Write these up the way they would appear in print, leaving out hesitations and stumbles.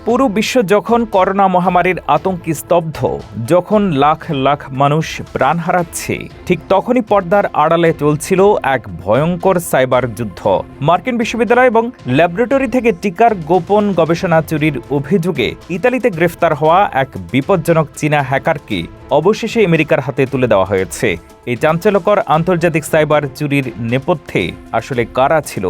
পুরো বিশ্ব যখন করোনা মহামারীর আতঙ্কে স্তব্ধ, যখন লাখ লাখ মানুষ প্রাণ হারাচ্ছে, ঠিক তখনই পর্দার আড়ালে চলছিল এক ভয়ঙ্কর সাইবার যুদ্ধ। মার্কিন বিশ্ববিদ্যালয় এবং ল্যাবরেটরি থেকে টিকার গোপন গবেষণা চুরির অভিযোগে ইতালিতে গ্রেফতার হওয়া এক বিপজ্জনক চীনা হ্যাকারকে অবশেষে আমেরিকার হাতে তুলে দেওয়া হয়েছে। এই চাঞ্চল্যকর আন্তর্জাতিক সাইবার চুরির নেপথ্যে আসলে কারা ছিল?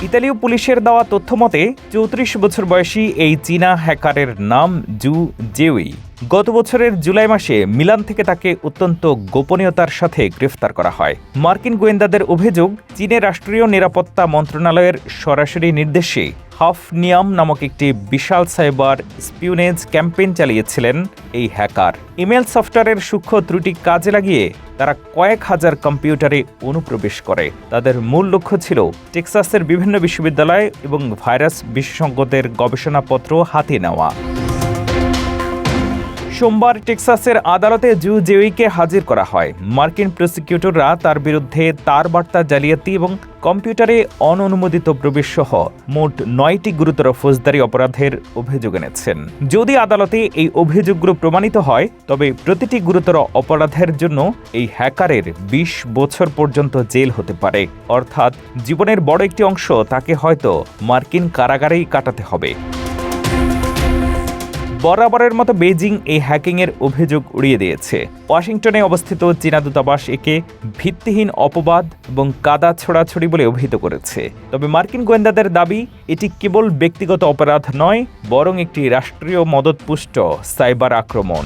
ইতালীয় পুলিশের দেওয়া তথ্য মতে ৩৪ বছর বয়সী এই চীনা হ্যাকারের নাম জু জেউই। গত বছরের জুলাই মাসে মিলান থেকে তাকে অত্যন্ত গোপনীয়তার সাথে গ্রেফতার করা হয়। মার্কিন গোয়েন্দাদের অভিযোগ, চীনের রাষ্ট্রীয় নিরাপত্তা মন্ত্রণালয়ের সরাসরি নির্দেশে হাফনিয়াম নামক একটি বিশাল সাইবার স্পিউনেজ ক্যাম্পেইন চালিয়েছিলেন এই হ্যাকার। ইমেল সফটওয়্যারের সূক্ষ্ম ত্রুটি কাজে লাগিয়ে তারা কয়েক হাজার কম্পিউটারে অনুপ্রবেশ করে। তাদের মূল লক্ষ্য ছিল টেক্সাসের বিভিন্ন বিশ্ববিদ্যালয় এবং ভাইরাস বিশেষজ্ঞদের গবেষণাপত্র হাতে নেওয়া। সোমবার টেক্সাসের আদালতে জু জেউইকে হাজির করা হয়। মার্কিন প্রসিকিউটররা তার বিরুদ্ধে তার বার্তা জালিয়াতি এবং কম্পিউটারে অননুমোদিত প্রবেশ সহ মোট ৯টি গুরুতর ফৌজদারি অপরাধের অভিযোগ এনেছেন। যদি আদালতে এই অভিযোগগুলো প্রমাণিত হয়, তবে প্রতিটি গুরুতর অপরাধের জন্য এই হ্যাকারের ২০ বছর পর্যন্ত জেল হতে পারে। অর্থাৎ জীবনের বড় একটি অংশ তাকে হয়তো মার্কিন কারাগারেই কাটাতে হবে। বরাবরের মতো বেইজিং এই হ্যাকিংয়ের অভিযোগ উড়িয়ে দিয়েছে। ওয়াশিংটনে অবস্থিত চীনা দূতাবাস একে ভিত্তিহীন অপবাদ এবং কাদা ছোড়াছড়ি বলে অভিহিত করেছে। তবে মার্কিন গোয়েন্দাদের দাবি, এটি কেবল ব্যক্তিগত অপরাধ নয়, বরং একটি রাষ্ট্রীয় মদতপুষ্ট সাইবার আক্রমণ।